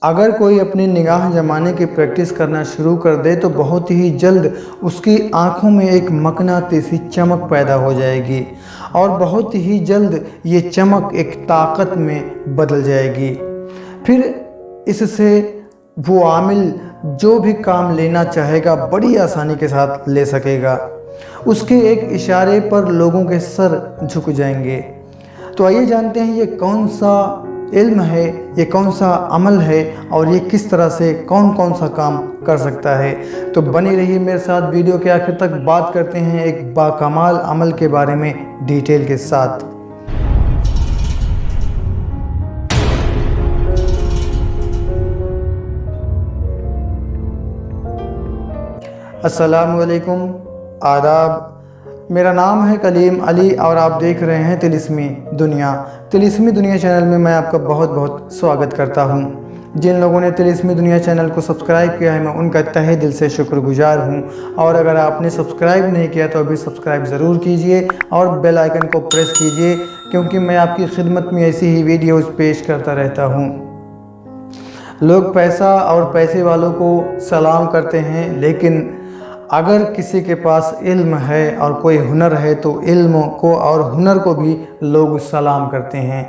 अगर कोई अपनी निगाह जमाने की प्रैक्टिस करना शुरू कर दे तो बहुत ही जल्द उसकी आंखों में एक मकनातीसी चमक पैदा हो जाएगी और बहुत ही जल्द ये चमक एक ताकत में बदल जाएगी। फिर इससे वो आमिल जो भी काम लेना चाहेगा बड़ी आसानी के साथ ले सकेगा। उसके एक इशारे पर लोगों के सर झुक जाएंगे। तो आइए जानते हैं ये कौन सा इल्म है, ये कौन सा अमल है और ये किस तरह से कौन कौन सा काम कर सकता है। तो बनी रहिए मेरे साथ, वीडियो के आखिर तक बात करते हैं एक बाकमाल अमल के बारे में डिटेल के साथ। अस्सलामु अलैकुम, आदाब। मेरा नाम है कलीम अली और आप देख रहे हैं तिलिस्मी दुनिया। तिलिस्मी दुनिया चैनल में मैं आपका बहुत बहुत स्वागत करता हूं। जिन लोगों ने तिलिस्मी दुनिया चैनल को सब्सक्राइब किया है मैं उनका तहे दिल से शुक्रगुजार हूं। और अगर आपने सब्सक्राइब नहीं किया तो अभी सब्सक्राइब ज़रूर कीजिए और बेल आइकन को प्रेस कीजिए, क्योंकि मैं आपकी खिदमत में ऐसी ही वीडियोज़ पेश करता रहता हूँ। लोग पैसा और पैसे वालों को सलाम करते हैं, लेकिन अगर किसी के पास इल्म है और कोई हुनर है तो इल्म को और हुनर को भी लोग सलाम करते हैं।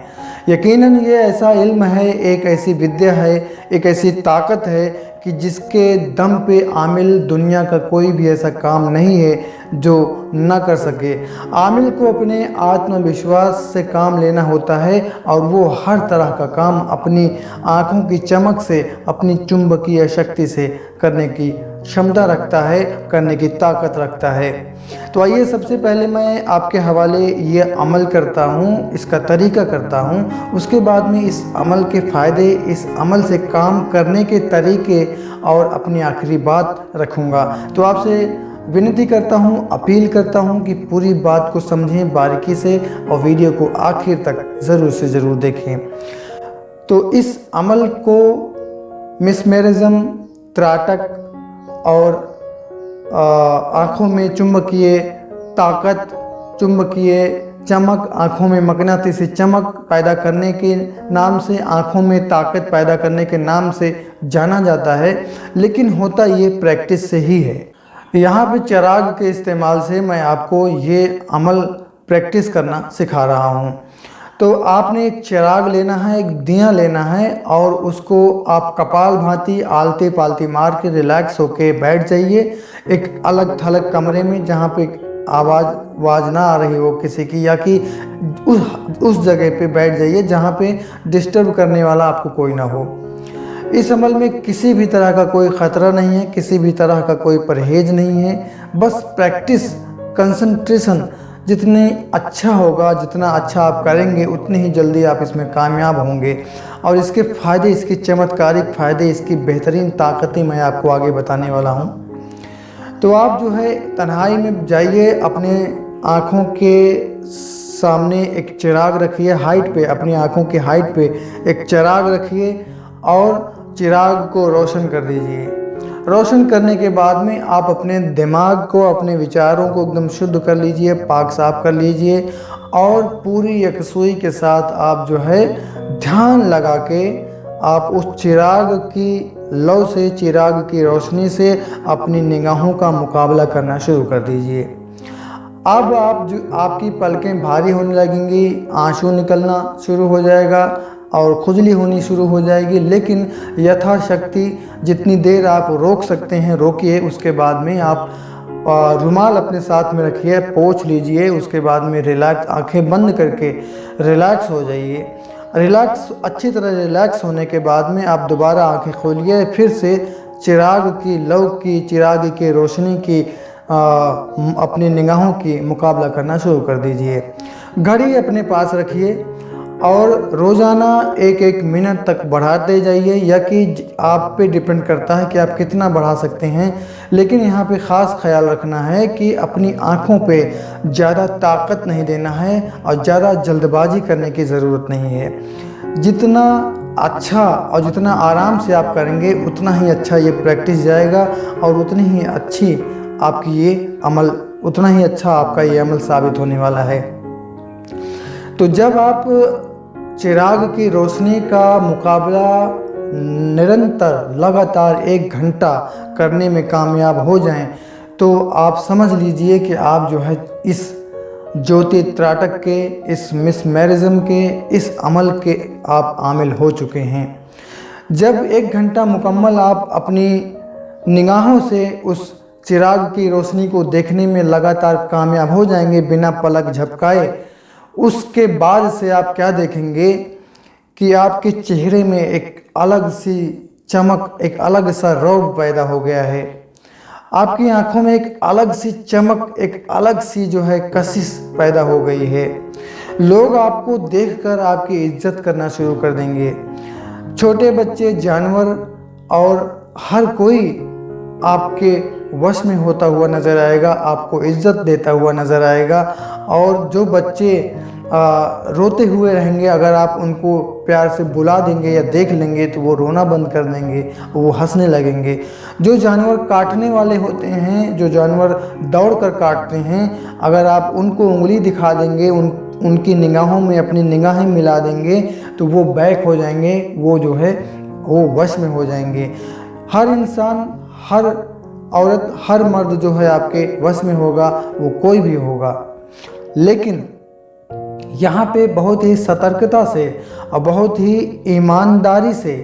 यकीनन ये ऐसा इल्म है, एक ऐसी विद्या है, एक ऐसी ताकत है कि जिसके दम पे आमिल दुनिया का कोई भी ऐसा काम नहीं है जो न कर सके। आमिल को अपने आत्मविश्वास से काम लेना होता है और वो हर तरह का काम अपनी आँखों की चमक से, अपनी चुंबकीय शक्ति से करने की क्षमता रखता है, करने की ताकत रखता है। तो आइए सबसे पहले मैं आपके हवाले ये अमल करता हूँ, इसका तरीका करता हूँ, उसके बाद में इस अमल के फ़ायदे, इस अमल से काम करने के तरीके और अपनी आखिरी बात रखूँगा। तो आपसे विनती करता हूँ, अपील करता हूँ कि पूरी बात को समझें बारीकी से और वीडियो को आखिर तक ज़रूर से ज़रूर देखें। तो इस अमल को मिसमेरिज्म, त्राटक और आँखों में चुंबकीय ताकत, चुंबकीय चमक, आँखों में मकनातीसी चमक पैदा करने के नाम से, आँखों में ताकत पैदा करने के नाम से जाना जाता है। लेकिन होता ये प्रैक्टिस से ही है। यहाँ पे चिराग के इस्तेमाल से मैं आपको ये अमल प्रैक्टिस करना सिखा रहा हूँ। तो आपने एक चिराग लेना है, एक दिया लेना है और उसको आप कपाल भांति आलती पालती मार के रिलैक्स होके बैठ जाइए एक अलग थलग कमरे में, जहाँ पे आवाज़ ना आ रही हो किसी की, या कि उस जगह पे बैठ जाइए जहाँ पे डिस्टर्ब करने वाला आपको कोई ना हो। इस अमल में किसी भी तरह का कोई ख़तरा नहीं है, किसी भी तरह का कोई परहेज नहीं है। बस प्रैक्टिस, कंसंट्रेशन जितने अच्छा होगा, जितना अच्छा आप करेंगे उतनी ही जल्दी आप इसमें कामयाब होंगे। और इसके फ़ायदे, इसके चमत्कारिक फ़ायदे, इसकी बेहतरीन ताकतें मैं आपको आगे बताने वाला हूँ। तो आप जो है तन्हाई में जाइए, अपने आँखों के सामने एक चिराग रखिए, हाइट पे, अपनी आँखों की हाइट पे एक चिराग रखिए और चिराग को रोशन कर दीजिए। रोशन करने के बाद में आप अपने दिमाग को, अपने विचारों को एकदम शुद्ध कर लीजिए, पाक साफ कर लीजिए और पूरी यकसुई के साथ आप जो है ध्यान लगा के आप उस चिराग की लौ से, चिराग की रोशनी से अपनी निगाहों का मुकाबला करना शुरू कर दीजिए। अब आपकी पलकें भारी होने लगेंगी, आंसू निकलना शुरू हो जाएगा और खुजली होनी शुरू हो जाएगी। लेकिन यथाशक्ति जितनी देर आप रोक सकते हैं रोकिए। उसके बाद में आप रुमाल अपने साथ में रखिए, पोंछ लीजिए। उसके बाद में रिलैक्स, आंखें बंद करके रिलैक्स हो जाइए। रिलैक्स, अच्छी तरह रिलैक्स होने के बाद में आप दोबारा आंखें खोलिए। फिर से चिराग की लौ की, चिराग की रोशनी की अपनी निगाहों की मुकाबला करना शुरू कर दीजिए। घड़ी अपने पास रखिए और रोज़ाना 1-1 मिनट तक बढ़ाते जाइए, या कि आप पे डिपेंड करता है कि आप कितना बढ़ा सकते हैं। लेकिन यहाँ पे ख़ास ख्याल रखना है कि अपनी आँखों पे ज़्यादा ताकत नहीं देना है और ज़्यादा जल्दबाजी करने की ज़रूरत नहीं है। जितना अच्छा और जितना आराम से आप करेंगे उतना ही अच्छा ये प्रैक्टिस जाएगा और उतनी ही अच्छी आपकी ये अमल, उतना ही अच्छा आपका ये अमल साबित होने वाला है। तो जब आप चिराग की रोशनी का मुकाबला निरंतर लगातार 1 घंटा करने में कामयाब हो जाएं, तो आप समझ लीजिए कि आप जो है इस ज्योति त्राटक के, इस मिसमेरिज्म के, इस अमल के आप आमिल हो चुके हैं। जब 1 घंटा मुकम्मल आप अपनी निगाहों से उस चिराग की रोशनी को देखने में लगातार कामयाब हो जाएंगे बिना पलक झपकाए, उसके बाद से आप क्या देखेंगे कि आपके चेहरे में एक अलग सी चमक, एक अलग सा रौब पैदा हो गया है। आपकी आंखों में एक अलग सी चमक, एक अलग सी जो है कशिश पैदा हो गई है। लोग आपको देखकर आपकी इज्जत करना शुरू कर देंगे। छोटे बच्चे, जानवर और हर कोई आपके वश में होता हुआ नज़र आएगा, आपको इज्जत देता हुआ नज़र आएगा। और जो बच्चे रोते हुए रहेंगे, अगर आप उनको प्यार से बुला देंगे या देख लेंगे तो वो रोना बंद कर देंगे, वो हंसने लगेंगे। जो जानवर काटने वाले होते हैं, जो जानवर दौड़ कर काटते हैं, अगर आप उनको उंगली दिखा देंगे, उनकी निगाहों में अपनी निगाहें मिला देंगे तो वो बैक हो जाएंगे, वो जो है वो वश में हो जाएंगे। हर इंसान, हर औरत, हर मर्द जो है आपके वश में होगा, वो कोई भी होगा। लेकिन यहाँ पे बहुत ही सतर्कता से और बहुत ही ईमानदारी से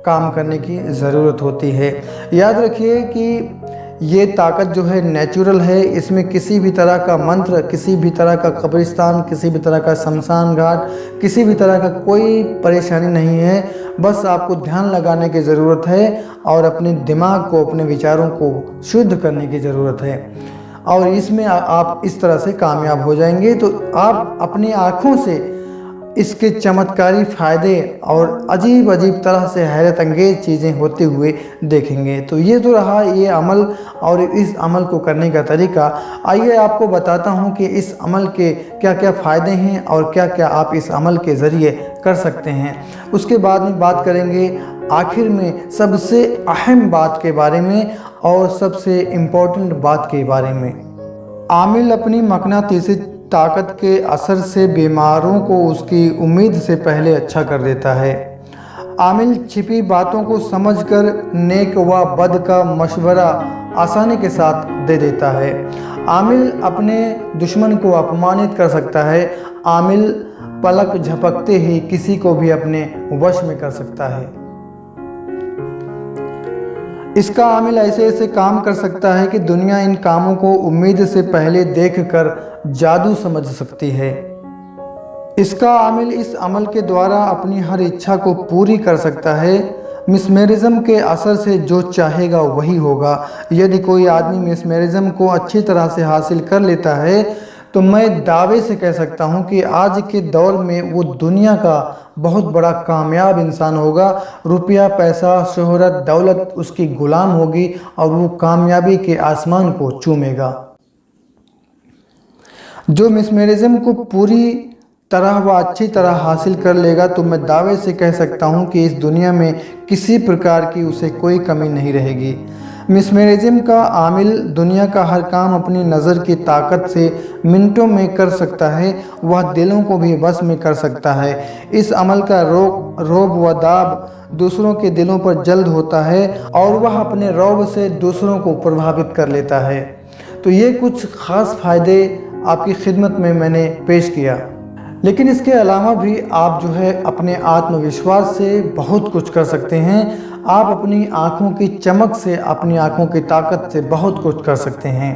काम करने की ज़रूरत होती है। याद रखिए कि ये ताकत जो है नेचुरल है, इसमें किसी भी तरह का मंत्र, किसी भी तरह का कब्रिस्तान, किसी भी तरह का शमशान घाट, किसी भी तरह का कोई परेशानी नहीं है। बस आपको ध्यान लगाने की ज़रूरत है और अपने दिमाग को, अपने विचारों को शुद्ध करने की ज़रूरत है, और इसमें आप इस तरह से कामयाब हो जाएंगे। तो आप अपनी आँखों से इसके चमत्कारी फ़ायदे और अजीब अजीब तरह से हैरत अंगेज़ चीज़ें होते हुए देखेंगे। तो ये तो रहा ये अमल और इस अमल को करने का तरीका। आइए आपको बताता हूँ कि इस अमल के क्या क्या फ़ायदे हैं और क्या क्या आप इस अमल के ज़रिए कर सकते हैं। उसके बाद में बात करेंगे आखिर में सबसे अहम बात के बारे में और सबसे इम्पोर्टेंट बात के बारे में। आमिल अपनी मकनातीसी ताकत के असर से बीमारों को उसकी उम्मीद से पहले अच्छा कर देता है। आमिल छिपी बातों को समझकर नेक व बद का मशवरा आसानी के साथ दे देता है। आमिल अपने दुश्मन को अपमानित कर सकता है। आमिल पलक झपकते ही किसी को भी अपने वश में कर सकता है। इसका आमिल ऐसे ऐसे काम कर सकता है कि दुनिया इन कामों को उम्मीद से पहले देखकर जादू समझ सकती है। इसका आमिल इस अमल के द्वारा अपनी हर इच्छा को पूरी कर सकता है। मिसमेरिज्म के असर से जो चाहेगा वही होगा। यदि कोई आदमी मिसमेरिज्म को अच्छी तरह से हासिल कर लेता है तो मैं दावे से कह सकता हूँ कि आज के दौर में वो दुनिया का बहुत बड़ा कामयाब इंसान होगा। रुपया, पैसा, शोहरत, दौलत उसकी गुलाम होगी और वो कामयाबी के आसमान को चूमेगा। जो मिसमेरिज्म को पूरी तरह व अच्छी तरह हासिल कर लेगा तो मैं दावे से कह सकता हूँ कि इस दुनिया में किसी प्रकार की उसे कोई कमी नहीं रहेगी। मिसमेरिज्म का आमिल दुनिया का हर काम अपनी नज़र की ताकत से मिनटों में कर सकता है। वह दिलों को भी बस में कर सकता है। इस अमल का रोब व दाब दूसरों के दिलों पर जल्द होता है और वह अपने रौब से दूसरों को प्रभावित कर लेता है। तो ये कुछ ख़ास फ़ायदे आपकी खिदमत में मैंने पेश किया। लेकिन इसके अलावा भी आप जो है अपने आत्मविश्वास से बहुत कुछ कर सकते हैं। आप अपनी आँखों की चमक से, अपनी आँखों की ताकत से बहुत कुछ कर सकते हैं।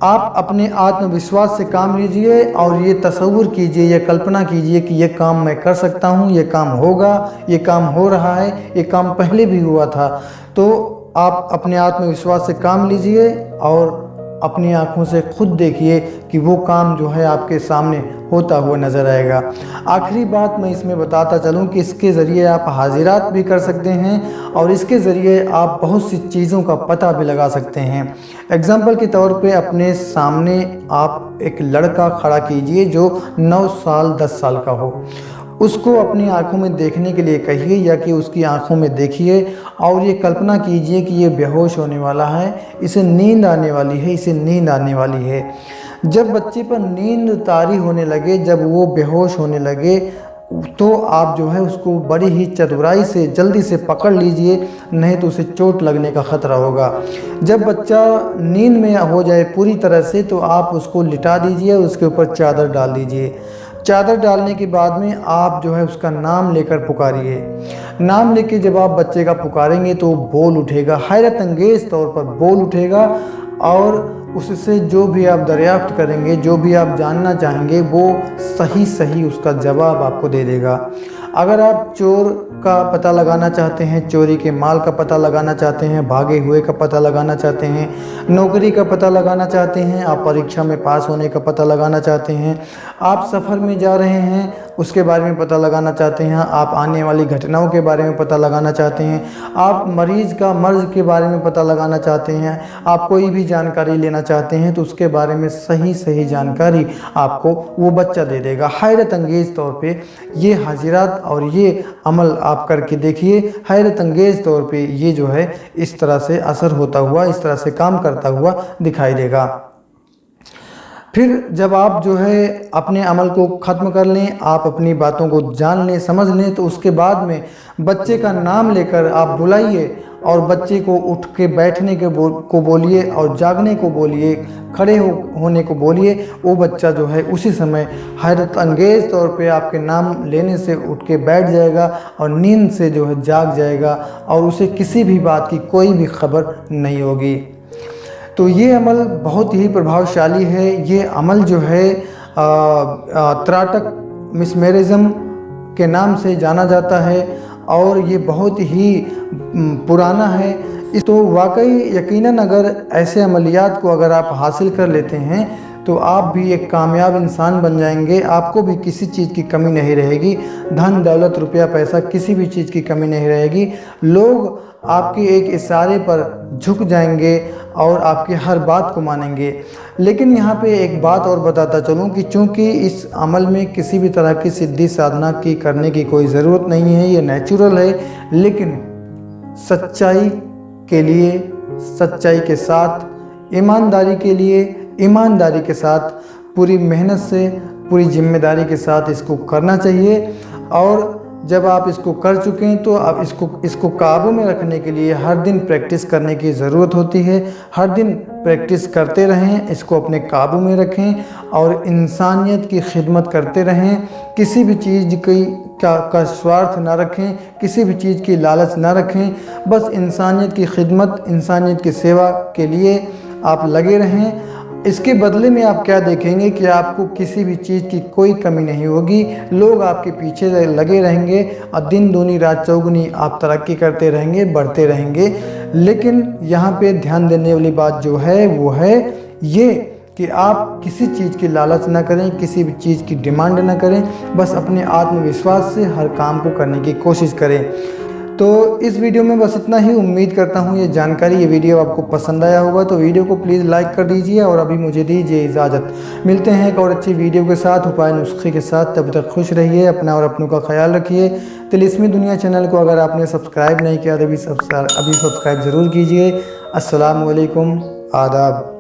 आप अपने आत्मविश्वास से काम लीजिए और ये तसव्वुर कीजिए, ये कल्पना कीजिए कि ये काम मैं कर सकता हूँ, ये काम होगा, ये काम हो रहा है, ये काम पहले भी हुआ था। तो आप अपने आत्मविश्वास से काम लीजिए और अपनी आँखों से खुद देखिए कि वो काम जो है आपके सामने होता हुआ नज़र आएगा। आखिरी बात मैं इसमें बताता चलूँ कि इसके ज़रिए आप हाजिरात भी कर सकते हैं और इसके ज़रिए आप बहुत सी चीज़ों का पता भी लगा सकते हैं। एग्ज़ाम्पल के तौर पे अपने सामने आप एक लड़का खड़ा कीजिए जो 9 साल 10 साल का हो। उसको अपनी आंखों में देखने के लिए कहिए या कि उसकी आंखों में देखिए और ये कल्पना कीजिए कि ये बेहोश होने वाला है, इसे नींद आने वाली है, इसे नींद आने वाली है। जब बच्चे पर नींद तारी होने लगे, जब वो बेहोश होने लगे तो आप जो है उसको बड़ी ही चतुराई से जल्दी से पकड़ लीजिए, नहीं तो उसे चोट लगने का ख़तरा होगा। जब बच्चा नींद में हो जाए पूरी तरह से तो आप उसको लिटा दीजिए, उसके ऊपर चादर डाल दीजिए। चादर डालने के बाद में आप जो है उसका नाम लेकर पुकारिए। नाम लेके जब आप बच्चे का पुकारेंगे तो बोल उठेगा, हैरत अंगेज़ तौर पर बोल उठेगा, और उससे जो भी आप दरियाफ्त करेंगे, जो भी आप जानना चाहेंगे, वो सही सही उसका जवाब आपको दे देगा। अगर आप चोर का पता लगाना चाहते हैं, चोरी के माल का पता लगाना चाहते हैं, भागे हुए का पता लगाना चाहते हैं, नौकरी का पता लगाना चाहते हैं, आप परीक्षा में पास होने का पता लगाना चाहते हैं, आप सफ़र में जा रहे हैं उसके बारे में पता लगाना चाहते हैं, आप आने वाली घटनाओं के बारे में पता लगाना चाहते हैं, आप मरीज़ का मर्ज़ के बारे में पता लगाना चाहते हैं, आप कोई भी जानकारी लेना चाहते हैं, तो उसके बारे में सही सही जानकारी आपको वो बच्चा दे देगा। हैरत अंगेज़ तौर पे ये हाजिरात और ये अमल आप करके देखिए, हैरत अंगेज़ तौर पे ये जो है इस तरह से असर होता हुआ, इस तरह से काम करता हुआ दिखाई देगा। फिर जब आप जो है अपने अमल को ख़त्म कर लें, आप अपनी बातों को जान लें, समझ लें, तो उसके बाद में बच्चे का नाम लेकर आप बुलाइए और बच्चे को उठ के बैठने को बोलिए और जागने को बोलिए, खड़े होने को बोलिए। वो बच्चा जो है उसी समय हैरत अंगेज़ तौर पे आपके नाम लेने से उठ के बैठ जाएगा और नींद से जो है जाग जाएगा, और उसे किसी भी बात की कोई भी खबर नहीं होगी। तो ये अमल बहुत ही प्रभावशाली है। ये अमल जो है त्राटक मिसमेरिज्म के नाम से जाना जाता है और ये बहुत ही पुराना है। इस तो वाकई यकीनन अगर ऐसे अमलियात को अगर आप हासिल कर लेते हैं तो आप भी एक कामयाब इंसान बन जाएंगे। आपको भी किसी चीज़ की कमी नहीं रहेगी, धन दौलत रुपया पैसा किसी भी चीज़ की कमी नहीं रहेगी। लोग आपके एक इशारे पर झुक जाएंगे और आपकी हर बात को मानेंगे। लेकिन यहाँ पे एक बात और बताता चलूँ कि चूँकि इस अमल में किसी भी तरह की सिद्धि साधना की करने की कोई ज़रूरत नहीं है, ये नेचुरल है, लेकिन सच्चाई के लिए, सच्चाई के साथ, ईमानदारी के लिए, ईमानदारी के साथ, पूरी मेहनत से, पूरी जिम्मेदारी के साथ इसको करना चाहिए। और जब आप इसको कर चुके हैं तो अब इसको काबू में रखने के लिए हर दिन प्रैक्टिस करने की ज़रूरत होती है। हर दिन प्रैक्टिस करते रहें, इसको अपने काबू में रखें और इंसानियत की खिदमत करते रहें। किसी भी चीज़ का स्वार्थ ना रखें, किसी भी चीज़ की लालच ना रखें, बस इंसानियत की खिदमत, इंसानियत की सेवा के लिए आप लगे रहें। इसके बदले में आप क्या देखेंगे कि आपको किसी भी चीज़ की कोई कमी नहीं होगी। लोग आपके पीछे लगे रहेंगे और दिन दूनी रात चौगुनी आप तरक्की करते रहेंगे, बढ़ते रहेंगे। लेकिन यहाँ पे ध्यान देने वाली बात जो है वो है ये कि आप किसी चीज़ की लालच ना करें, किसी भी चीज़ की डिमांड ना करें, बस अपने आत्मविश्वास से हर काम को करने की कोशिश करें। तो इस वीडियो में बस इतना ही। उम्मीद करता हूँ ये जानकारी, ये वीडियो आपको पसंद आया होगा। तो वीडियो को प्लीज़ लाइक कर दीजिए और अभी मुझे दीजिए इजाज़त। मिलते हैं एक और अच्छी वीडियो के साथ, उपाय नुस्खे के साथ। तब तक खुश रहिए, अपना और अपनों का ख्याल रखिए। तिलिस्मी दुनिया चैनल को अगर आपने सब्सक्राइब नहीं किया तो अभी सब्सक्राइब ज़रूर कीजिए। अस्सलामु अलैकुम, आदाब।